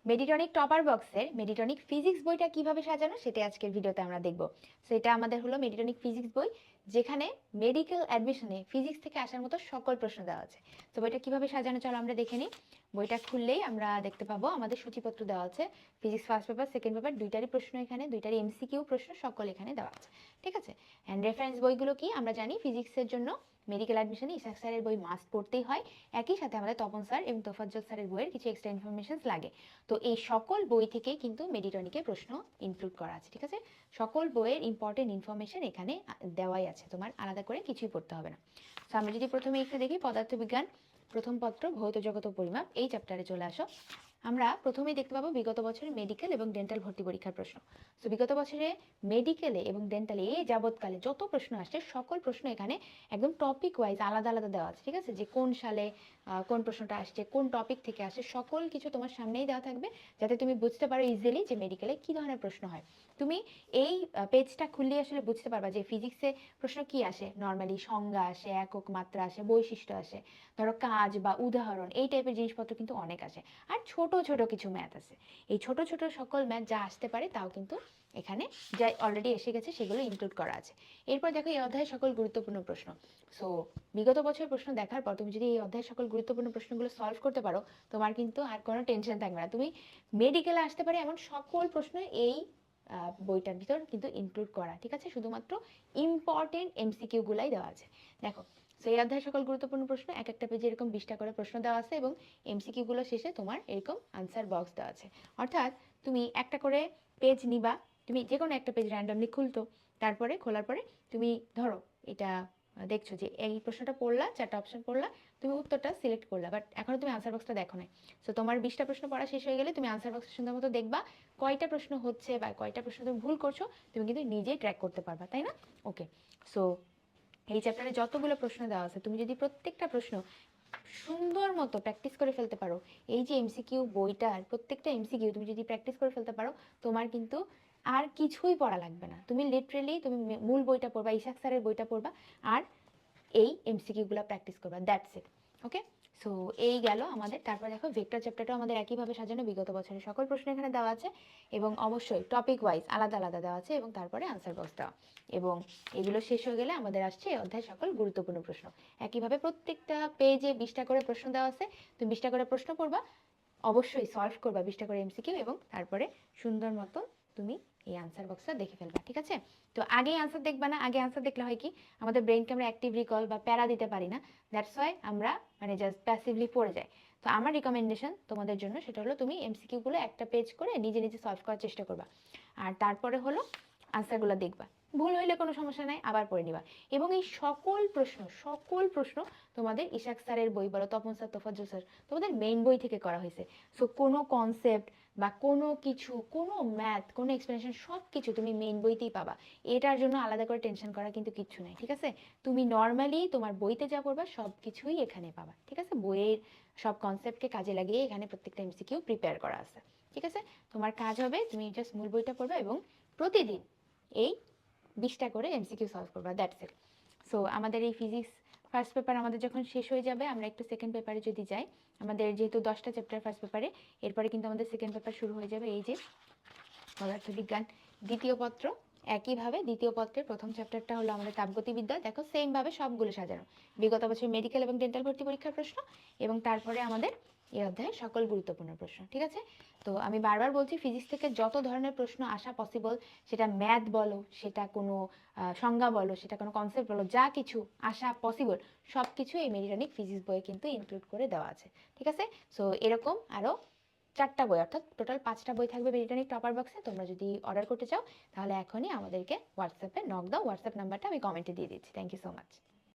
মেডিটনিক topper বক্সের মেডিটনিক physics বইটা কিভাবে সাজানো সেটা আজকের ভিডিওতে আমরা দেখব। সো এটা আমাদের হলো মেডিটনিক ফিজিক্স বই, যেখানে মেডিকেল অ্যাডমিশনে ফিজিক্স থেকে আসার মতো সকল প্রশ্ন দেওয়া আছে। তো বইটা কিভাবে সাজানো চলো আমরা দেখে নিই। বইটা খুললেই আমরা দেখতে পাবো আমাদের সূচিপত্র দেওয়া আছে। Physics first paper second paper দুইটারই প্রশ্ন এখানে, দুইটারই এমসিকিউ প্রশ্ন সকল এখানে দেওয়া আছে। ঠিক আছে, অ্যান্ড রেফারেন্স বইগুলো কি আমরা জানি, ফিজিক্সের জন্য মেডিকেল অ্যাডমিশনে ইসাক স্যারের বই মাস্ট পড়তেই হয়। একই সাথে আমাদের তপন স্যার এবং তোফাজ্জল স্যারের বইয়ের কিছু এক্সট্রা ইনফরমেশনস লাগে। তো এই সকল বই থেকে কিন্তু মেডিটনিকে প্রশ্ন ইনক্লুড করা আছে। ঠিক আছে, সকল বইয়ের ইম্পর্টেন্ট ইনফরমেশন এখানে দেওয়াই আছে, তোমার আলাদা করে কিছুই পড়তে হবে না। তো আমরা যদি প্রথমে একটু দেখি, পদার্থবিজ্ঞান প্রথম পত্র ভৌত জগত ও পরিমাপ, এই চ্যাপ্টারে চলে আসো। আমরা প্রথমেই দেখতে পাবো বিগত বছরের মেডিকেল এবং ডেন্টাল ভর্তি পরীক্ষার প্রশ্ন। তো বিগত বছরে মেডিকেলে এবং ডেন্টালে এই যাবৎকালে যত প্রশ্ন আসছে সকল প্রশ্ন এখানে একদম টপিক ওয়াইজ আলাদা আলাদা দেওয়া আছে। ঠিক আছে, যে কোন সালে কোন প্রশ্নটা আসছে, কোন টপিক থেকে আসে, সকল কিছু তোমার সামনেই দেওয়া থাকবে, যাতে তুমি বুঝতে পারো ইজিলি যে মেডিকেলে কি ধরনের প্রশ্ন হয়। তুমি এই পেজটা খুললে আসলে বুঝতে পারবা যে ফিজিক্সে প্রশ্ন কি আসে। নর্মালি সংজ্ঞা আসে, একক মাত্রা আসে, বৈশিষ্ট্য আসে, ধরো কাজ বা উদাহরণ, এই টাইপের জিনিসপত্র কিন্তু অনেক আসে। আর ছোট ছোট কিছু ম্যাথ আছে। এই ছোট ছোট সকল ম্যাথ যা আসতে পারে তাও কিন্তু এখানে যা অলরেডি এসে গেছে সেগুলো ইনক্লুড করা আছে। এরপর দেখো এই অধ্যায়ের সকল গুরুত্বপূর্ণ প্রশ্ন। সো বিগত বছরের প্রশ্ন দেখার পর তুমি যদি এই অধ্যায়ের সকল গুরুত্বপূর্ণ প্রশ্নগুলো সলভ করতে পারো, তোমার কিন্তু আর কোনো টেনশন থাকবে না। তুমি মেডিকেলে আসতে পারে এমন সকল প্রশ্ন এই বইটার ভিতর কিন্তু ইনক্লুড করা। ঠিক আছে, শুধুমাত্র ইম্পর্টেন্ট এমসিকিউ গুলাই দেওয়া আছে। দেখো, সেই অধ্যায় সকল গুরুত্বপূর্ণ প্রশ্ন, এক একটা পেজে এরকম 20টা করে প্রশ্ন দেওয়া আছে এবং এমসিকিউ গুলো শেষে তোমার এরকম আনসার বক্স দেওয়া আছে। অর্থাৎ তুমি একটা করে পেজ নিবা, তুমি যে কোনো একটা পেজ র্যান্ডমলি খুলতো, তারপরে খোলার পরে তুমি ধরো এটা দেখছো যে এই প্রশ্নটা পড়লা, 4টা অপশন পড়লা, তুমি উত্তরটা সিলেক্ট করলা, বাট এখনো তুমি আনসার বক্সটা দেখো নাই। সো তোমার 20টা প্রশ্ন পড়া শেষ হয়ে গেলে তুমি আনসার বক্সের সুন্দর মতো দেখবা কয়টা প্রশ্ন হচ্ছে বা কয়টা প্রশ্ন তুমি ভুল করছো, তুমি কিন্তু নিজেই ট্র্যাক করতে পারবা, তাই না? ওকে, সো এই চ্যাপ্টারে যতগুলো প্রশ্ন দেওয়া আছে তুমি যদি প্রত্যেকটা প্রশ্ন সুন্দর মতো প্র্যাকটিস করে ফেলতে পারো, এই যে এমসিকিউ বইটার প্রত্যেকটা এমসিকিউ তুমি যদি প্র্যাকটিস করে ফেলতে পারো, তোমার কিন্তু আর কিছুই পড়া লাগবে না। তুমি লিটারেলি তুমি মূল বইটা পড়বা, ইসাক স্যারের বইটা পড়বা, আর এই এমসিকিউগুলো প্র্যাকটিস করবা, দ্যাটস ইট। ওকে, সো এই গেল আমাদের। তারপর দেখো ভেক্টর চ্যাপ্টারটাও আমাদের একইভাবে সাজানো, বিগত বছরের সকল প্রশ্ন এখানে দেওয়া আছে এবং অবশ্যই টপিক ওয়াইজ আলাদা আলাদা দেওয়া আছে এবং তারপরে আনসার বক্স দেওয়া। এবং এগুলো শেষ হয়ে গেলে আমাদের আসছে এই অধ্যায় সকল গুরুত্বপূর্ণ প্রশ্ন। একইভাবে প্রত্যেকটা পেজে 20টা করে প্রশ্ন দেওয়া আছে, তুমি 20টা করে প্রশ্ন পড়বা, অবশ্যই সলভ করবা 20টা করে এমসিকিউ, এবং তারপরে সুন্দর মতো তুমি এই আনসার বক্সটা দেখে ফেলবা। ঠিক আছে, তো আগেই আনসার দেখবা না, আগে আনসার দেখলে হয় কি, আমাদের ব্রেনকে আমরা অ্যাক্টিভ রিকল বা প্যারা দিতে পারি না, দ্যাটস ওয়াই আমরা মানে জাস্ট প্যাসিভলি পড়ে যাই। তো আমার রিকমেন্ডেশন তোমাদের জন্য সেটা হলো তুমি এমসিকিউগুলো একটা পেজ করে নিজে নিজে সলভ করার চেষ্টা করবা, আর তারপরে হলো আনসারগুলো দেখবা। ভুল হইলে কোনো সমস্যা নাই, আবার পড়ে নিবা। এবং এই সকল প্রশ্ন তোমাদের ইশাক স্যারের বই বলো, তপন স্যার, তোফাজ্জল স্যার, তোমাদের মেইন বই থেকে করা হয়েছে। সো কোনো কনসেপ্ট বা কোনো কিছু, কোনো ম্যাথ, কোনো এক্সপ্লেনেশন, সব কিছু তুমি মেইন বইতেই পাবা। এটার জন্য আলাদা করে টেনশন করা কিন্তু কিচ্ছু নাই। ঠিক আছে, তুমি নর্মালি তোমার বইতে যা পড়বা সব কিছুই এখানে পাবা। ঠিক আছে, বইয়ের সব কনসেপ্টকে কাজে লাগিয়ে এখানে প্রত্যেকটা এমসিকিউ প্রিপেয়ার করা আছে। ঠিক আছে, তোমার কাজ হবে তুমি জাস্ট মূল বইটা পড়বা এবং প্রতিদিন এই 20টা করে এমসিকিউ সলভ করবা, দ্যাটস ইট। সো আমাদের এই ফিজিক্স ফার্স্ট পেপার আমাদের যখন শেষ হয়ে যাবে, আমরা একটু সেকেন্ড পেপারে যদি যাই, আমাদের যেহেতু 10টা চ্যাপ্টার ফার্স্ট পেপারে, এরপরে কিন্তু আমাদের সেকেন্ড পেপার শুরু হয়ে যাবে। এই যে পদার্থবিজ্ঞান দ্বিতীয় পত্র, একইভাবে দ্বিতীয় পত্রের প্রথম চ্যাপ্টারটা হলো আমাদের তাপগতিবিদ্যা। দেখো সেম ভাবে সবগুলো সাজানো, বিগত বছর মেডিকেল এবং ডেন্টাল ভর্তি পরীক্ষার প্রশ্ন, এবং তারপরে আমাদের এই অধ্যায়ে সকল গুরুত্বপূর্ণ প্রশ্ন। ঠিক আছে, তো আমি বারবার বলছি ফিজিক্স থেকে যত ধরনের প্রশ্ন আসা পসিবল, সেটা ম্যাথ বলো, সেটা কোনো সংজ্ঞা বলো, সেটা কোনো কনসেপ্ট বলো, যা কিছু আসা পসিবল সব কিছু এই মেডিটনিক ফিজিক্স বইয়ে কিন্তু ইনক্লুড করে দেওয়া আছে। ঠিক আছে, সো এরকম আরও 4টা বই, অর্থাৎ টোটাল 5টা বই থাকবে মেডিটনিক টপার বক্সে। তোমরা যদি অর্ডার করতে চাও তাহলে এখনই আমাদেরকে হোয়াটসঅ্যাপে নক দাও, হোয়াটসঅ্যাপ নাম্বারটা আমি কমেন্টে দিয়ে দিচ্ছি। Thank you so much.